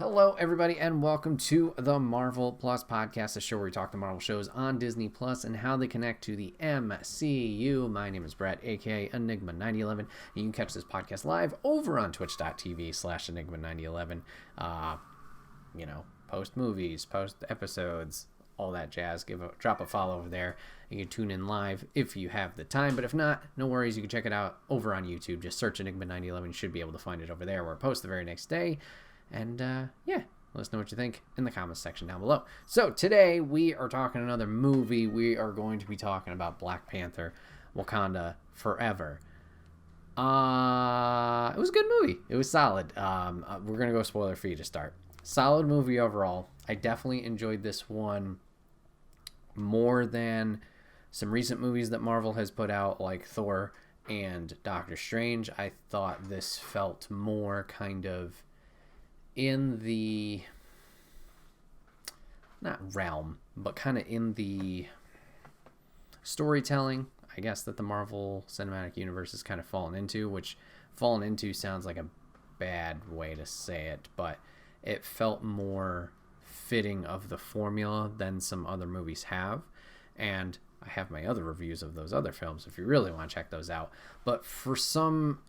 Hello, everybody, and welcome to the Marvel Plus podcast, a show where we talk the Marvel shows on Disney Plus and how they connect to the MCU. My name is Bret, aka Enigma9011, and you can catch this podcast live over on twitch.tv/Enigma9011. Post movies, post episodes, all that jazz. Drop a follow over there. You can tune in live if you have the time, but if not, no worries. You can check it out over on YouTube. Just search Enigma9011. You should be able to find it over there, where it posts the very next day. And, let us know what you think in the comments section down below. So, today we are talking another movie. We are going to be talking about Black Panther Wakanda Forever. It was a good movie. It was solid. We're going to go spoiler free to start. Solid movie overall. I definitely enjoyed this one more than some recent movies that Marvel has put out, like Thor and Doctor Strange. I thought this felt more kind of in the not realm, but kind of in the storytelling, I guess, that the Marvel Cinematic Universe has kind of fallen into, which fallen into sounds like a bad way to say it, but it felt more fitting of the formula than some other movies have. And I have my other reviews of those other films if you really want to check those out. But for some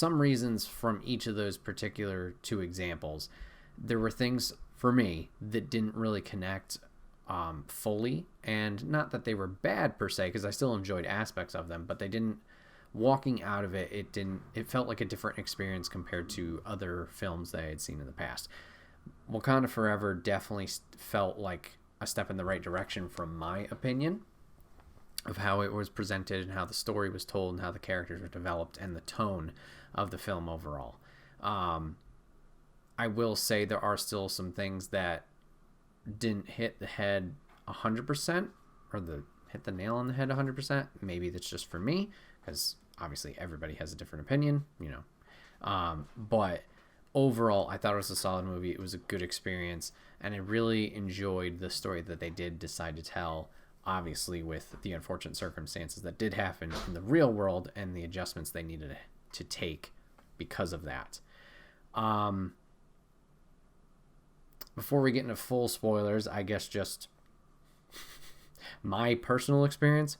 reasons from each of those particular two examples, there were things for me that didn't really connect fully, and not that they were bad per se, because I still enjoyed aspects of them, but they didn't, walking out of it felt like a different experience compared to other films that I had seen in the past. Wakanda Forever definitely felt like a step in the right direction from my opinion, of how it was presented and how the story was told and how the characters were developed and the tone of the film overall. I will say there are still some things that didn't hit the head 100%, or hit the nail on the head 100%. Maybe that's just for me, because obviously everybody has a different opinion, but overall, I thought it was a solid movie. It was a good experience, and I really enjoyed the story that they did decide to tell, obviously with the unfortunate circumstances that did happen in the real world and the adjustments they needed to take because of that. Before we get into full spoilers, I guess just my personal experience.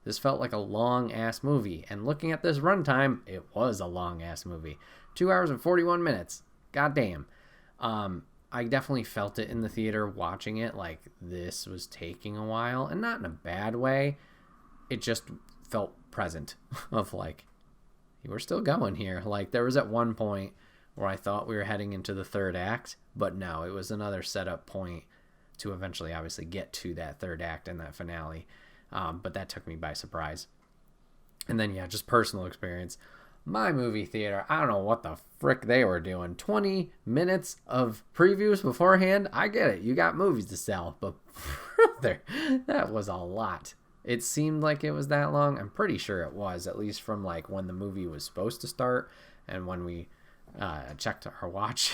This felt like a long-ass movie, and looking at this runtime, it was a long-ass movie. 2 hours and 41 minutes. Goddamn. I definitely felt it in the theater watching it, like this was taking a while, and not in a bad way. It just felt present of like, we're still going here. Like, there was at one point where I thought we were heading into the third act, but no, it was another setup point to eventually obviously get to that third act and that finale. But that took me by surprise. And then, just personal experience. My movie theater, I don't know what the frick they were doing. 20 minutes of previews beforehand? I get it. You got movies to sell. But brother, that was a lot. It seemed like it was that long. I'm pretty sure it was, at least from like when the movie was supposed to start and when we checked our watch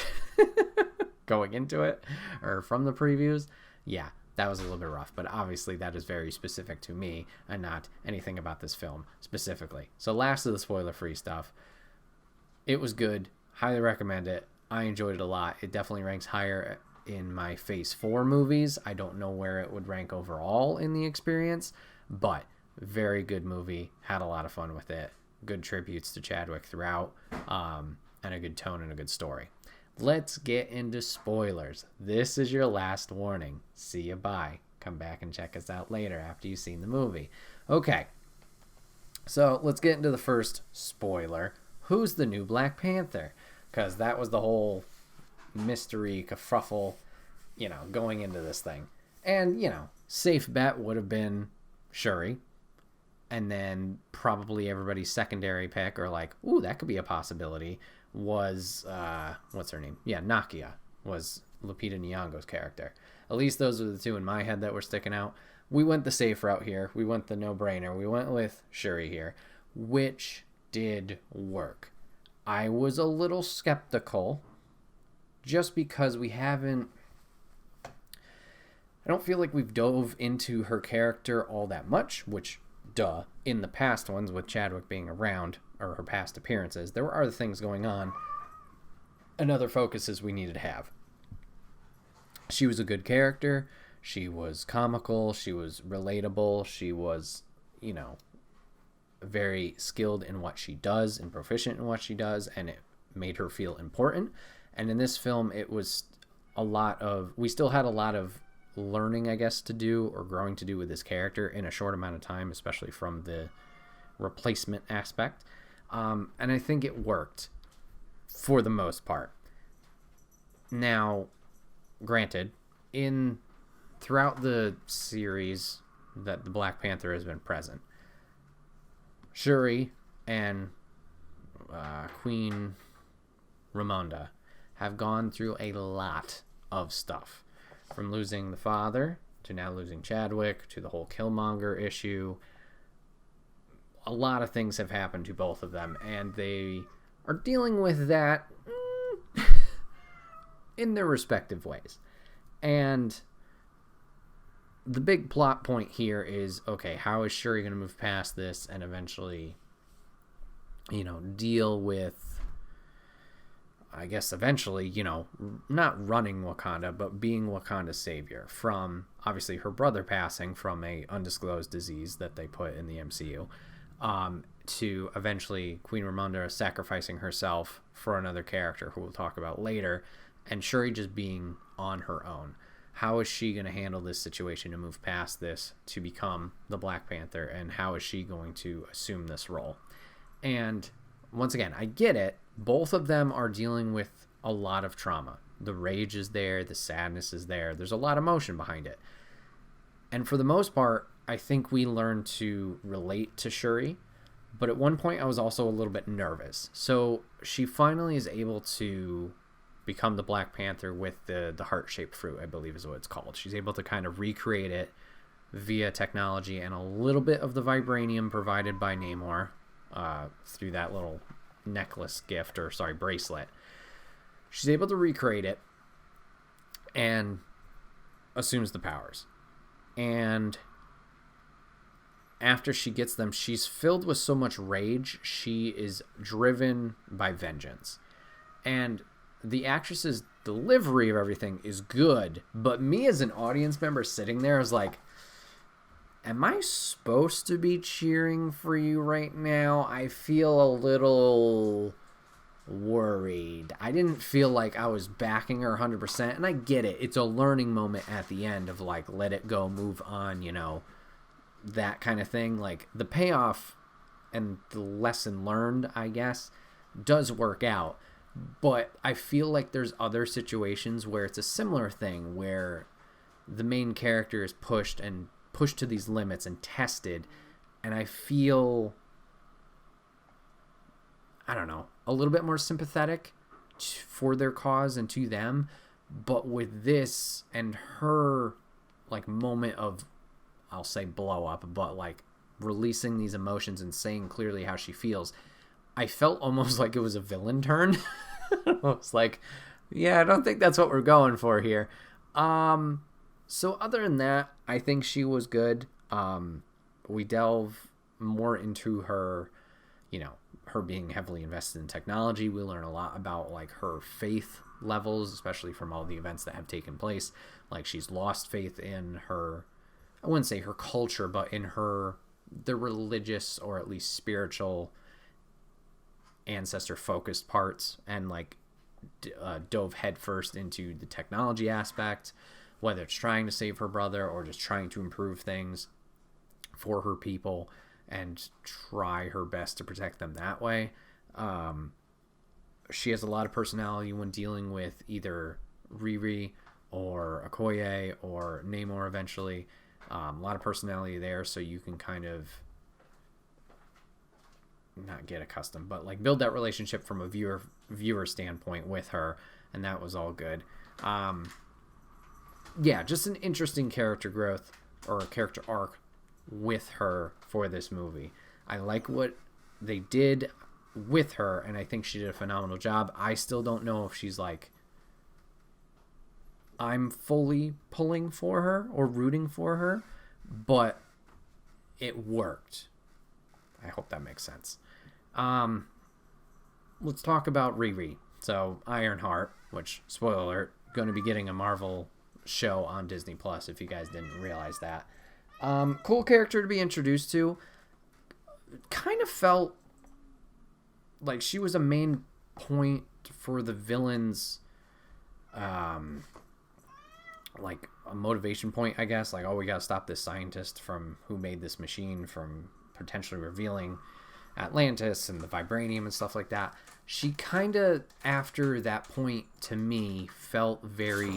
going into it, or from the previews. Yeah, that was a little bit rough, but obviously that is very specific to me and not anything about this film specifically. So last of the spoiler-free stuff. It was good. Highly recommend it. I enjoyed it a lot. It definitely ranks higher in my Phase 4 movies. I don't know where it would rank overall in the experience, but very good movie. Had a lot of fun with it. Good tributes to Chadwick throughout, and a good tone and a good story. Let's get into spoilers. This is your last warning. See you, bye. Come back and check us out later after you've seen the movie. Okay, so let's get into the first spoiler. Who's the new Black Panther? Because that was the whole mystery kerfuffle, going into this thing. And, safe bet would have been Shuri. And then probably everybody's secondary pick, or like, ooh, that could be a possibility, was, what's her name? Yeah, Nakia was Lupita Nyong'o's character. At least those are the two in my head that were sticking out. We went the safe route here. We went the no-brainer. We went with Shuri here, which did work. I was a little skeptical just because I don't feel like we've dove into her character all that much, which, in the past ones with Chadwick being around, or her past appearances, there were other things going on and other focuses we needed to have. She was a good character. She was comical. She was relatable. She was, you know, very skilled in what she does and proficient in what she does, and it made her feel important. And in this film, it was we still had a lot of learning, I guess, to do, or growing to do with this character in a short amount of time, especially from the replacement aspect. And I think it worked for the most part. Now, granted, throughout the series that the Black Panther has been present, Shuri and Queen Ramonda have gone through a lot of stuff, from losing the father to now losing Chadwick to the whole Killmonger issue. A lot of things have happened to both of them, and they are dealing with that in their respective ways. And the big plot point here is, okay, how is Shuri going to move past this and eventually, you know, deal with, I guess eventually, you know, not running Wakanda, but being Wakanda's savior from, obviously, her brother passing from a undisclosed disease that they put in the MCU, to eventually Queen Ramonda sacrificing herself for another character who we'll talk about later, and Shuri just being on her own. How is she going to handle this situation to move past this to become the Black Panther, and how is she going to assume this role? And once again, I get it. Both of them are dealing with a lot of trauma. The rage is there, the sadness is there. There's a lot of emotion behind it. And for the most part, I think we learned to relate to Shuri, but at one point I was also a little bit nervous. So she finally is able to become the Black Panther with the heart-shaped fruit, I believe is what it's called. She's able to kind of recreate it via technology and a little bit of the vibranium provided by Namor through that little bracelet. She's able to recreate it and assumes the powers. And after she gets them, she's filled with so much rage, she is driven by vengeance. And the actress's delivery of everything is good, but me as an audience member sitting there is like, am I supposed to be cheering for you right now? I feel a little worried. I didn't feel like I was backing her 100%, and I get it. It's a learning moment at the end of like, let it go, move on, you know, that kind of thing. Like, the payoff and the lesson learned, I guess, does work out. But I feel like there's other situations where it's a similar thing, where the main character is pushed to these limits and tested, and I feel, I don't know, a little bit more sympathetic for their cause and to them. But with this and her like moment of, I'll say blow up, but like releasing these emotions and saying clearly how she feels, I felt almost like it was a villain turn. I was like, yeah, I don't think that's what we're going for here. So other than that, I think she was good. We delve more into her, you know, her being heavily invested in technology. We learn a lot about like her faith levels, especially from all the events that have taken place. Like, she's lost faith in her, I wouldn't say her culture, but in the religious or at least spiritual ancestor focused parts, and like dove headfirst into the technology aspect, whether it's trying to save her brother or just trying to improve things for her people and try her best to protect them that way. She has a lot of personality when dealing with either Riri or Okoye or Namor eventually. A lot of personality there, so you can kind of not get accustomed, but like build that relationship from a viewer standpoint with her, and that was all good. Yeah, just an interesting character growth or a character arc with her for this movie. I like what they did with her, and I think she did a phenomenal job. I still don't know if she's like, I'm fully pulling for her or rooting for her, but it worked. I hope that makes sense. Let's talk about Riri. So, Ironheart, which, spoiler alert, going to be getting a Marvel show on Disney Plus, if you guys didn't realize that. Cool character to be introduced to. Kind of felt like she was a main point for the villains, like a motivation point, I guess. Like, oh, we gotta stop this scientist from who made this machine from potentially revealing Atlantis and the vibranium and stuff like that. She kind of, after that point, to me, felt very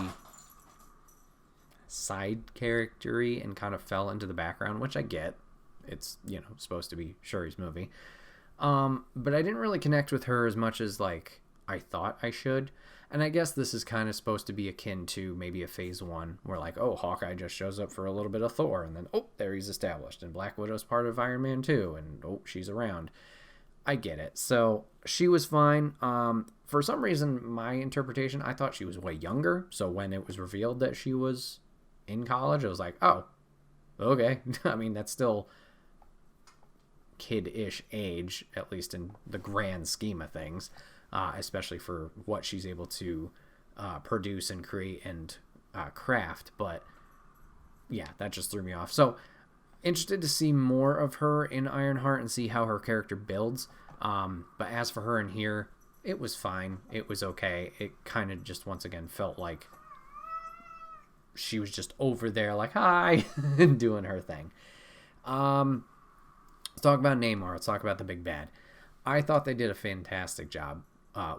side charactery and kind of fell into the background, which I get. It's, supposed to be Shuri's movie. But I didn't really connect with her as much as, like, I thought I should. And I guess this is kind of supposed to be akin to maybe a phase 1 where, like, oh, Hawkeye just shows up for a little bit of Thor, and then, oh, there he's established. And Black Widow's part of Iron Man 2, and, oh, she's around. I get it. So she was fine. For some reason, my interpretation, I thought she was way younger. So when it was revealed that she was in college, I was like, oh, okay. I mean, that's still kid-ish age, at least in the grand scheme of things. Especially for what she's able to produce and create and craft. But yeah, that just threw me off. So interested to see more of her in Ironheart and see how her character builds. But as for her in here, it was fine. It was okay. It kind of just once again felt like she was just over there like, hi, and doing her thing. Let's talk about Namor. Let's talk about the big bad. I thought they did a fantastic job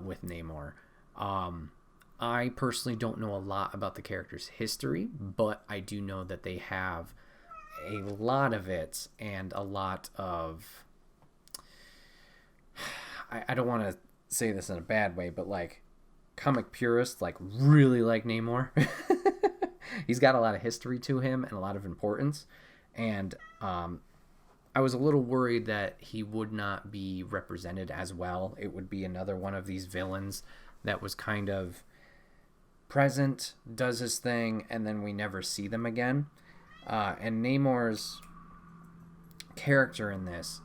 with Namor. I personally don't know a lot about the character's history, but I do know that they have a lot of it and a lot of... I don't want to say this in a bad way, but like comic purists like really like Namor. He's got a lot of history to him and a lot of importance. And I was a little worried that he would not be represented as well. It would be another one of these villains that was kind of present, does his thing, and then we never see them again. And Namor's character in this,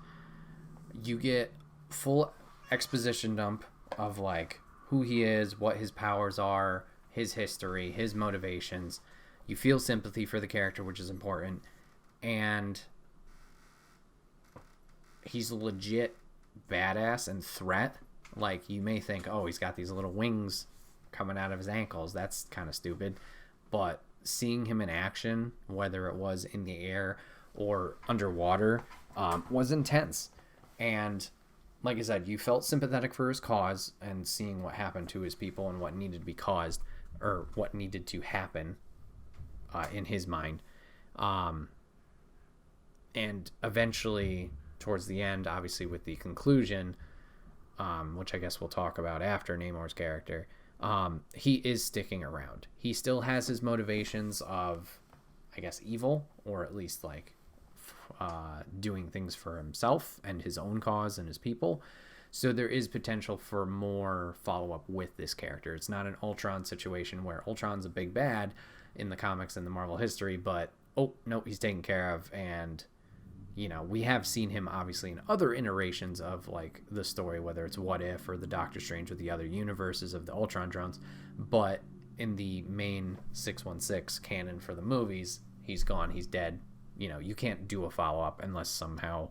you get full exposition dump of like who he is, what his powers are, his history, his motivations. You feel sympathy for the character, which is important. And he's a legit badass and threat. Like, you may think, oh, he's got these little wings coming out of his ankles. That's kind of stupid. But seeing him in action, whether it was in the air or underwater, was intense. And like I said, you felt sympathetic for his cause, and seeing what happened to his people and what needed to be caused, or what needed to happen in his mind. And eventually, towards the end, obviously with the conclusion, which I guess we'll talk about after Namor's character, he is sticking around. He still has his motivations of, I guess, evil, or at least like doing things for himself and his own cause and his people. So there is potential for more follow-up with this character. It's not an Ultron situation where Ultron's a big bad in the comics and the Marvel history, but, oh, no, he's taken care of. And, you know, we have seen him obviously in other iterations of like the story, whether it's What If or the Doctor Strange with the other universes of the Ultron drones. But in the main 616 canon for the movies, he's gone, he's dead. You know, you can't do a follow-up unless somehow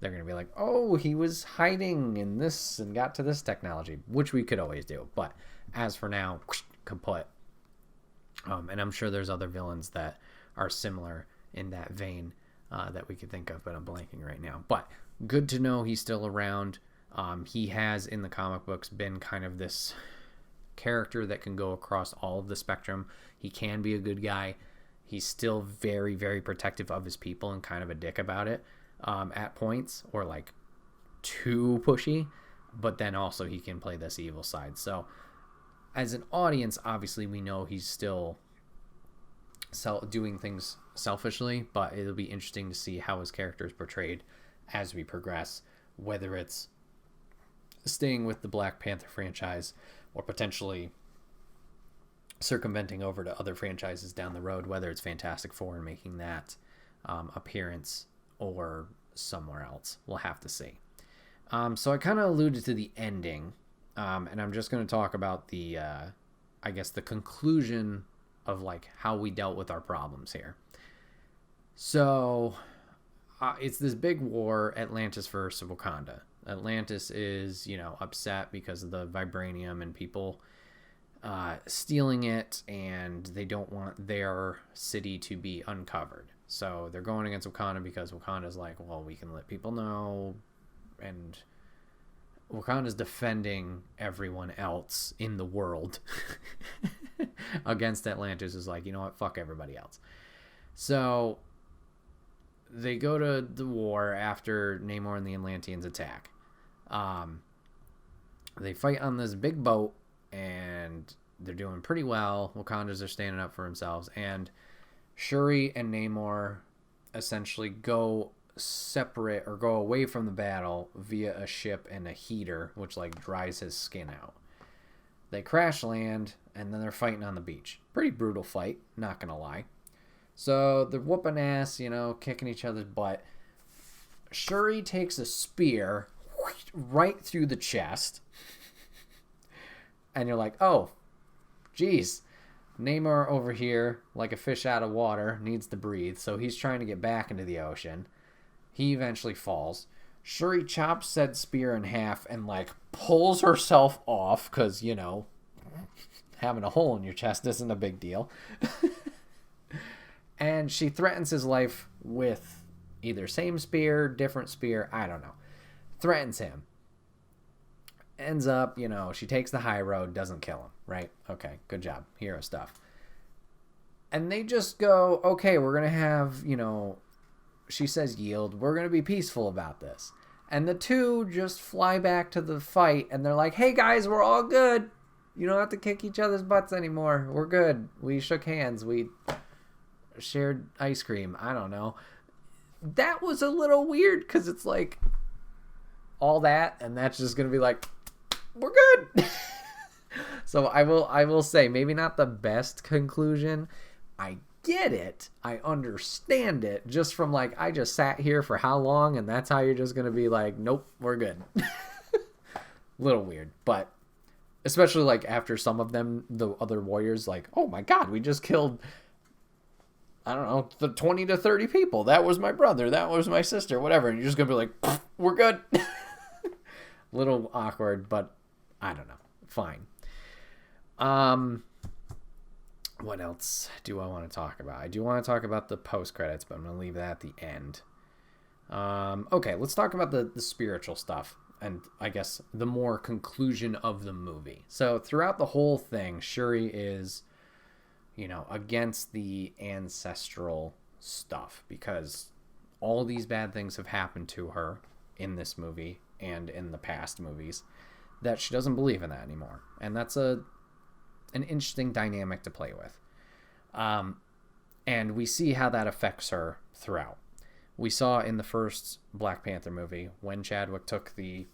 they're going to be like, oh, he was hiding in this and got to this technology, which we could always do. But as for now, kaput. And I'm sure there's other villains that are similar in that vein that we could think of, but I'm blanking right now. But good to know he's still around. He has, in the comic books, been kind of this character that can go across all of the spectrum. He can be a good guy. He's still very, very protective of his people and kind of a dick about it at points, or like too pushy. But then also he can play this evil side. So as an audience, obviously we know he's still doing things selfishly, but it'll be interesting to see how his character is portrayed as we progress, whether it's staying with the Black Panther franchise or potentially circumventing over to other franchises down the road, whether it's Fantastic Four and making that appearance or somewhere else. We'll have to see. So I kind of alluded to the ending, and I'm just going to talk about the, I guess, the conclusion of like how we dealt with our problems here. So it's this big war, Atlantis versus Wakanda. Atlantis is, upset because of the vibranium and people stealing it, and they don't want their city to be uncovered. So they're going against Wakanda because Wakanda's like, well, we can let people know, and Wakanda's defending everyone else in the world against Atlantis. Is like, you know what, fuck everybody else. So they go to the war after Namor and the Atlanteans attack. They fight on this big boat, and they're doing pretty well. Wakandas are standing up for themselves, and Shuri and Namor essentially go separate or go away from the battle via a ship and a heater, which like dries his skin out. They crash land, and then they're fighting on the beach. Pretty brutal fight, not gonna lie. So they're whooping ass, kicking each other's butt. Shuri takes a spear right through the chest. And you're like, oh, geez. Namor over here, like a fish out of water, needs to breathe. So he's trying to get back into the ocean. He eventually falls. Shuri chops said spear in half and like pulls herself off because, having a hole in your chest isn't a big deal. And she threatens his life with either same spear, different spear, I don't know. Threatens him. Ends up, she takes the high road, doesn't kill him, right? Okay, good job. Hero stuff. And they just go, okay, we're going to have, she says yield. We're going to be peaceful about this. And the two just fly back to the fight, and they're like, hey guys, we're all good. You don't have to kick each other's butts anymore. We're good. We shook hands. We shared ice cream. I don't know. That was a little weird because it's like all that, and that's just going to be like, we're good. So I will say, maybe not the best conclusion. I get it. I understand it. Just from like, I just sat here for how long, and that's how you're just going to be like, nope, we're good. Little weird, but especially like after some of them, the other warriors, like, oh my God, we just killed, I don't know, the 20 to 30 people. That was my brother. That was my sister, whatever. And you're just going to be like, we're good. Little awkward, but I don't know. Fine. What else do I want to talk about? I do want to talk about the post-credits, but I'm going to leave that at the end. Okay, let's talk about the spiritual stuff, and I guess the more conclusion of the movie. So throughout the whole thing, Shuri is, against the ancestral stuff, because all these bad things have happened to her in this movie and in the past movies, that she doesn't believe in that anymore. And that's an interesting dynamic to play with. And we see how that affects her throughout. We saw in the first Black Panther movie when Chadwick took the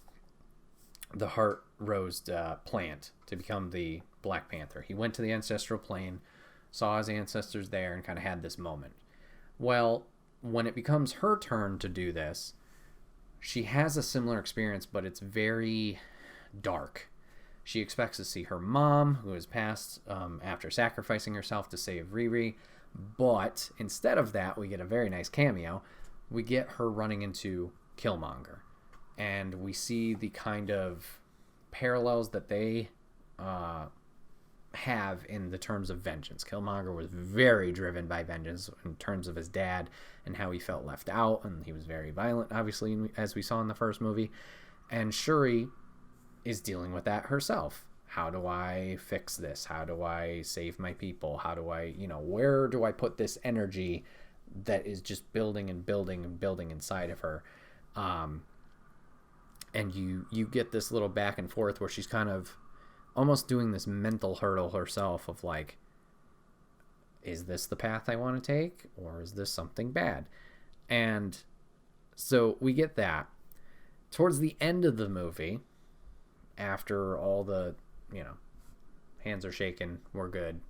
heart rose plant to become the Black Panther. He went to the ancestral plane, saw his ancestors there, and kind of had this moment. Well, when it becomes her turn to do this, she has a similar experience, but it's very dark. She expects to see her mom, who has passed after sacrificing herself to save Riri, but instead of that, we get a very nice cameo. We get her running into Killmonger, and we see the kind of parallels that they have in the terms of vengeance. Killmonger was very driven by vengeance in terms of his dad and how he felt left out, and he was very violent, obviously, as we saw in the first movie. And Shuri is dealing with that herself. How do I fix this? How do I save my people? How do I, where do I put this energy that is just building and building and building inside of her? And you get this little back and forth where she's kind of almost doing this mental hurdle herself of like, is this the path I want to take, or is this something bad? And so we get that. Towards the end of the movie, after all the, hands are shaking, we're good,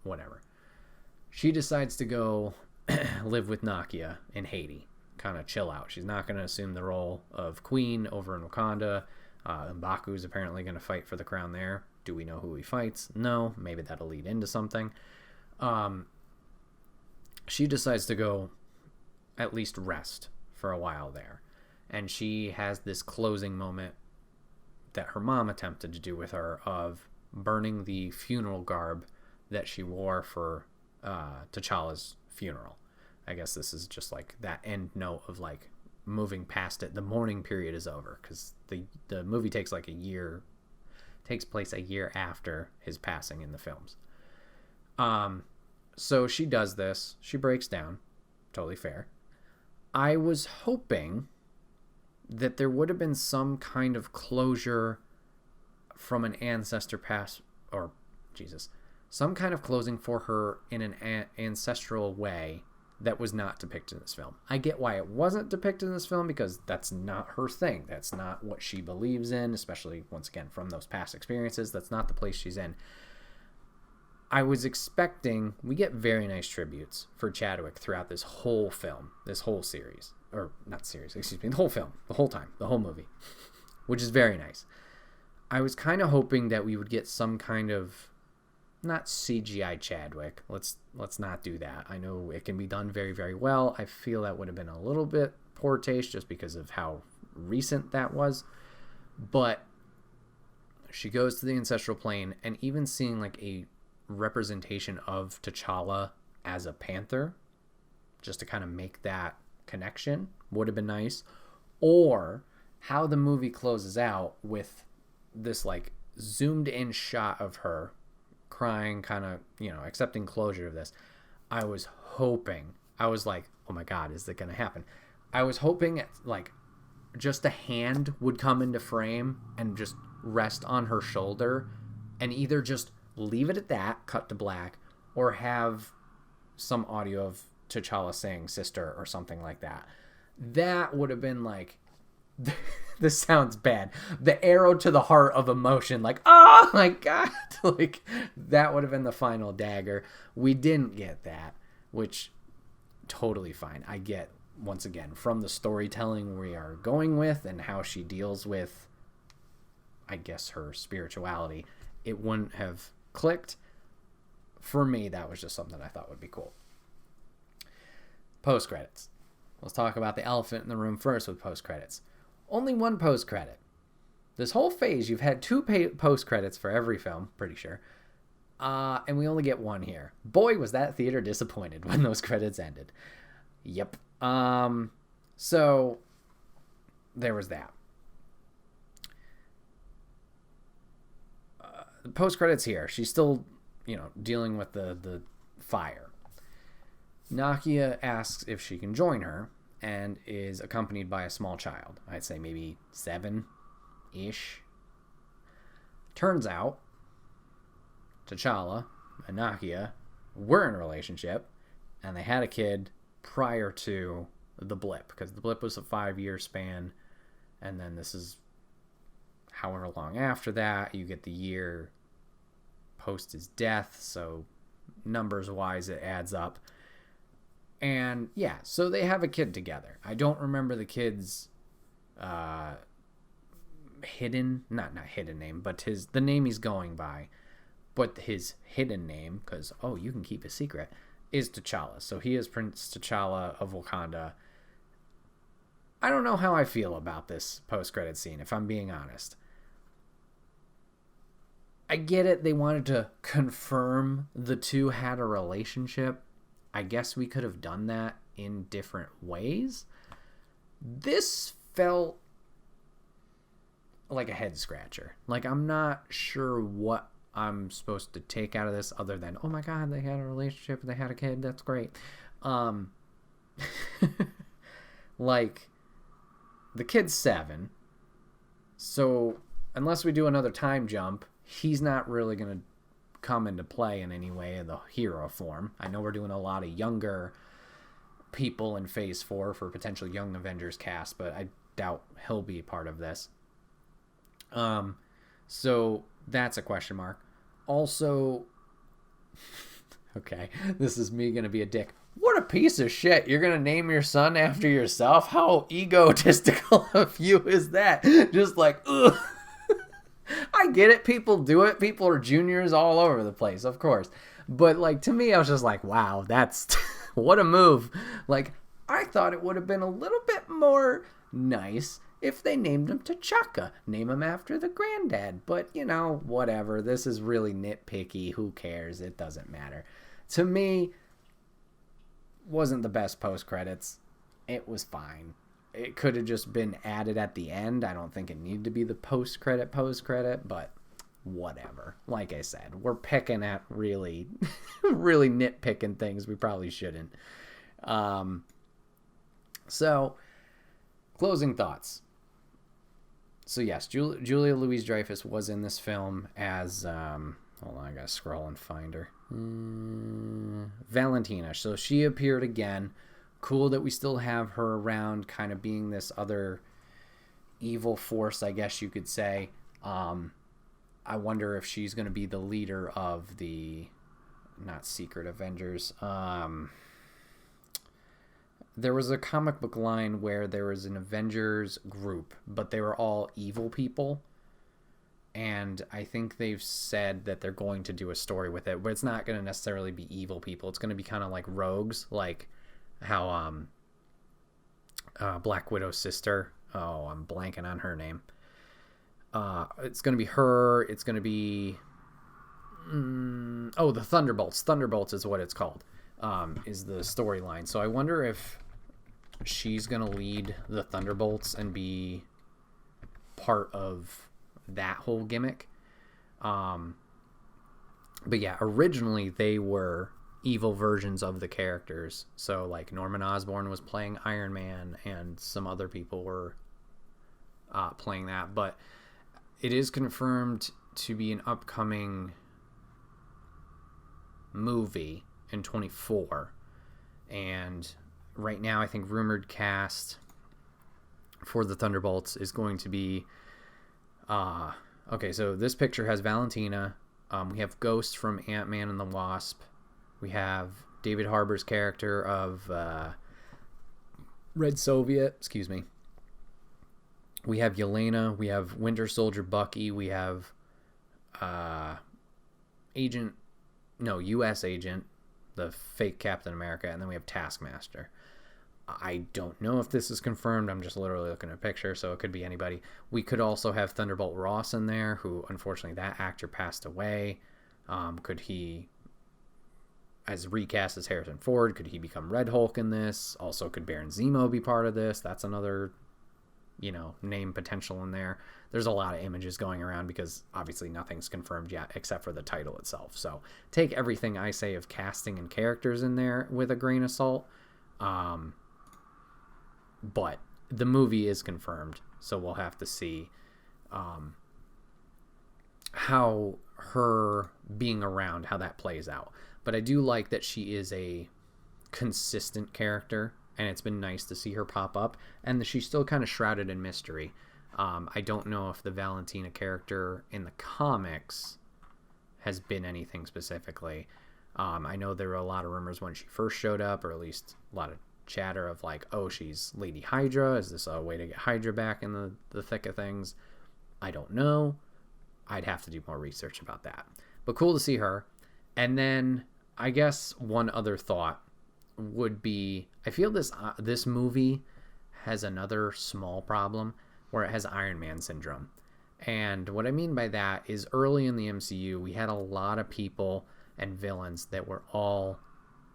whatever, she decides to go live with Nakia in Haiti, kind of chill out. She's not going to assume the role of queen over in Wakanda. M'Baku's apparently going to fight for the crown there. Do we know who he fights? No. Maybe that'll lead into something. she decides to go at least rest for a while there. And she has this closing moment that her mom attempted to do with her of burning the funeral garb that she wore for T'Challa's funeral. I guess this is just like that end note of like moving past it. The mourning period is over because the movie takes place a year after his passing in the films. So she does this. She breaks down. Totally fair. I was hoping that there would have been some kind of closure from an ancestor past, or Jesus, some kind of closing for her in an ancestral way that was not depicted in this film. I get why it wasn't depicted in this film because that's not her thing. That's not what she believes in, especially, once again, from those past experiences. That's not the place she's in. I was expecting, we get very nice tributes for Chadwick throughout this whole film, this whole series. Or, not series, excuse me, the whole film, the whole time, the whole movie. Which is very nice. I was kind of hoping that we would get some kind of, not CGI Chadwick. Let's not do that. I know it can be done very, very well. I feel that would have been a little bit poor taste just because of how recent that was. But she goes to the ancestral plane, and even seeing like a representation of T'Challa as a panther, just to kind of make that connection, would have been nice. Or how the movie closes out with this like zoomed in shot of her crying, kind of, accepting closure of this. I was like, oh my God, is that going to happen? I was hoping like just a hand would come into frame and just rest on her shoulder and either just leave it at that, cut to black, or have some audio of T'Challa saying sister or something like that. That would have been like, this sounds bad, the arrow to the heart of emotion, like, oh my God, like that would have been the final dagger. We didn't get that, which totally fine. I get, once again, from the storytelling we are going with and how she deals with, I guess, her spirituality, it wouldn't have clicked. For me, that was just something I thought would be cool. Post-credits. Let's talk about the elephant in the room first with post-credits. Only one post-credit. This whole phase, you've had two post-credits for every film, pretty sure. And we only get one here. Boy, was that theater disappointed when those credits ended. Yep. So, there was that. The post-credits here. She's still, dealing with the fire. Nakia asks if she can join her, and is accompanied by a small child. I'd say maybe 7-ish. Turns out, T'Challa and Nakia were in a relationship, and they had a kid prior to the blip, because the blip was a 5-year span, and then this is however long after that. You get the year post his death, so numbers-wise it adds up. And yeah, so they have a kid together. I don't remember the kid's hidden name, but the name he's going by. But his hidden name, because, you can keep a secret, is T'Challa. So he is Prince T'Challa of Wakanda. I don't know how I feel about this post-credit scene, if I'm being honest. I get it, they wanted to confirm the two had a relationship. I guess we could have done that in different ways. This felt like a head scratcher. Like, I'm not sure what I'm supposed to take out of this other than, oh my God, they had a relationship, they had a kid, that's great. Like, the kid's 7. So, unless we do another time jump, he's not really going to come into play in any way in the hero form. I know we're doing a lot of younger people in phase 4 for potential young Avengers cast, but I doubt he'll be part of this. So that's a question mark. Also, okay, this is me gonna be a dick. What a piece of shit. You're gonna name your son after yourself? How egotistical of you is that? Just like, ugh. I get it. People do it. People are juniors all over the place, of course. But, like, to me, I was just like, wow, that's... what a move. Like, I thought it would have been a little bit more nice if they named him T'Chaka. Name him after the granddad. But, you know, whatever. This is really nitpicky. Who cares? It doesn't matter. To me, wasn't the best post-credits. It was fine. It could have just been added at the end. I don't think it needed to be the post-credit, but whatever. Like I said, we're picking at really, really nitpicking things we probably shouldn't. So, closing thoughts. So yes, Julia Louis-Dreyfus was in this film as, hold on, I gotta scroll and find her. Valentina. So she appeared again. Cool that we still have her around, kind of being this other evil force, I guess you could say. I wonder if she's going to be the leader of the, not Secret Avengers. There was a comic book line where there was an Avengers group, but they were all evil people. And I think they've said that they're going to do a story with it, but it's not going to necessarily be evil people. It's going to be kind of like rogues, like how Black Widow's sister, I'm blanking on her name. It's going to be her. It's going to be the Thunderbolts. Thunderbolts is what it's called, is the storyline. So I wonder if she's going to lead the Thunderbolts and be part of that whole gimmick. But yeah, originally they were evil versions of the characters. So like Norman Osborn was playing Iron Man and some other people were playing that. But it is confirmed to be an upcoming movie in 2024. And right now I think rumored cast for the Thunderbolts is going to be okay, so this picture has Valentina. We have Ghost from Ant-Man and the Wasp. We have David Harbour's character of Red Soviet. Excuse me. We have Yelena. We have Winter Soldier Bucky. We have U.S. Agent, the fake Captain America. And then we have Taskmaster. I don't know if this is confirmed. I'm just literally looking at a picture, so it could be anybody. We could also have Thunderbolt Ross in there, who, unfortunately, that actor passed away. Could he, as recast as Harrison Ford, could he become Red Hulk in this? Also, could Baron Zemo be part of this? That's another, name potential in there. There's a lot of images going around because, obviously, nothing's confirmed yet except for the title itself. So, take everything I say of casting and characters in there with a grain of salt. But the movie is confirmed, so we'll have to see how her being around, how that plays out. But I do like that she is a consistent character, and it's been nice to see her pop up, and that she's still kind of shrouded in mystery. I don't know if the Valentina character in the comics has been anything specifically. I know there were a lot of rumors when she first showed up, or at least a lot of chatter of like, oh, she's Lady Hydra. Is this a way to get Hydra back in the thick of things? I don't know. I'd have to do more research about that. But cool to see her. And then I guess one other thought would be, I feel this movie has another small problem where it has Iron Man syndrome. And what I mean by that is early in the MCU, we had a lot of people and villains that were all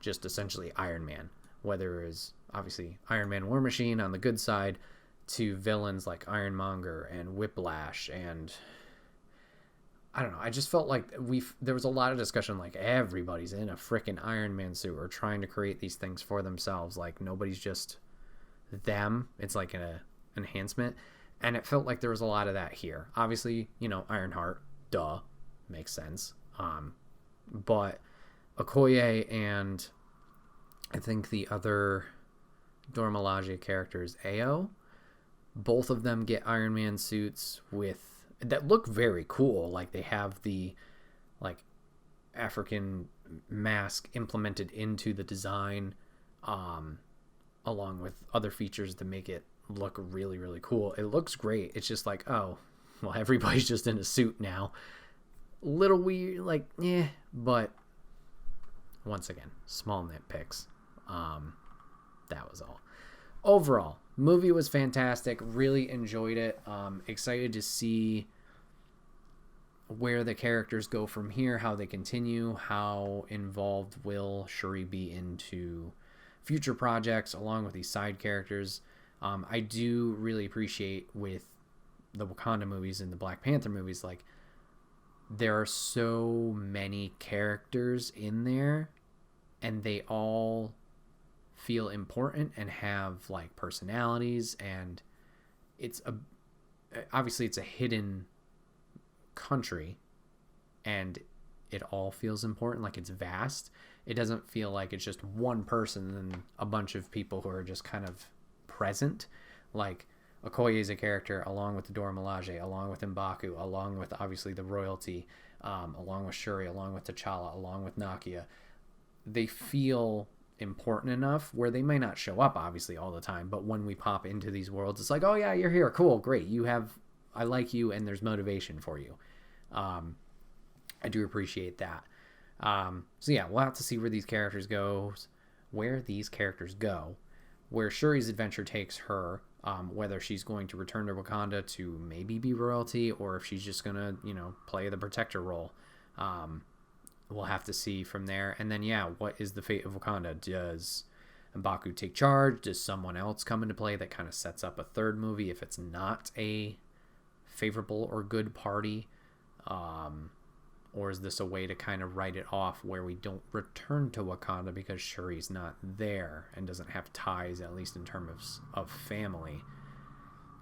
just essentially Iron Man. Whether it was obviously Iron Man War Machine on the good side to villains like Ironmonger and Whiplash, and I don't know, I just felt like there was a lot of discussion like everybody's in a freaking Iron Man suit or trying to create these things for themselves, like nobody's just them. It's like an enhancement, and it felt like there was a lot of that here. Obviously, Ironheart, duh, makes sense. But Okoye and I think the other Dora Milaje character is Ao. Both of them get Iron Man suits that look very cool. Like they have the African mask implemented into the design, along with other features to make it look really, really cool. It looks great. It's just like, oh, well, everybody's just in a suit now. Little weird, like, yeah, but once again, small nitpicks. That was all. Overall, movie was fantastic. Really enjoyed it. Excited to see where the characters go from here, how they continue, how involved will Shuri be into future projects along with these side characters. I do really appreciate with the Wakanda movies and the Black Panther movies, like, there are so many characters in there and they all feel important and have like personalities, and obviously it's a hidden country and it all feels important, like it's vast. It doesn't feel like it's just one person and a bunch of people who are just kind of present. Like Okoye is a character along with the Dora Milaje, along with M'Baku, along with obviously the royalty, along with Shuri, along with T'Challa, along with Nakia. They feel important enough where they may not show up obviously all the time, but when we pop into these worlds, it's like, oh yeah, you're here, cool, great, I like you, and there's motivation for you. I do appreciate that. So yeah, we'll have to see where these characters go, where Shuri's adventure takes her, whether she's going to return to Wakanda to maybe be royalty, or if she's just gonna, play the protector role. We'll have to see from there. And then, yeah, what is the fate of Wakanda? Does M'Baku take charge? Does someone else come into play that kind of sets up a third movie if it's not a favorable or good party? Or is this a way to kind of write it off where we don't return to Wakanda because Shuri's not there and doesn't have ties, at least in terms of family?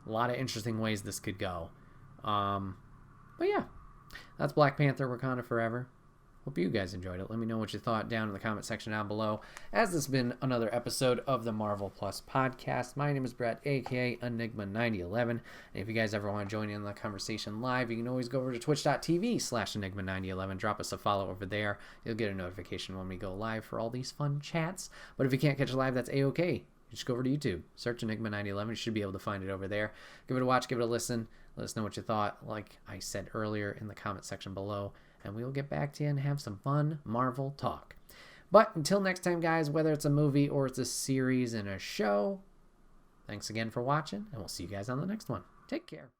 A lot of interesting ways this could go. But yeah, that's Black Panther Wakanda Forever. Hope you guys enjoyed it. Let me know what you thought down in the comment section down below. As this has been another episode of the Marvel Plus podcast. My name is Bret, aka Enigma9011. And if you guys ever want to join in the conversation live, you can always go over to twitch.tv/Enigma9011. Drop us a follow over there. You'll get a notification when we go live for all these fun chats. But if you can't catch it live, that's a-okay. Just go over to YouTube. Search Enigma9011. You should be able to find it over there. Give it a watch. Give it a listen. Let us know what you thought, like I said earlier, in the comment section below. And we'll get back to you and have some fun Marvel talk. But until next time, guys, whether it's a movie or it's a series and a show, thanks again for watching, and we'll see you guys on the next one. Take care.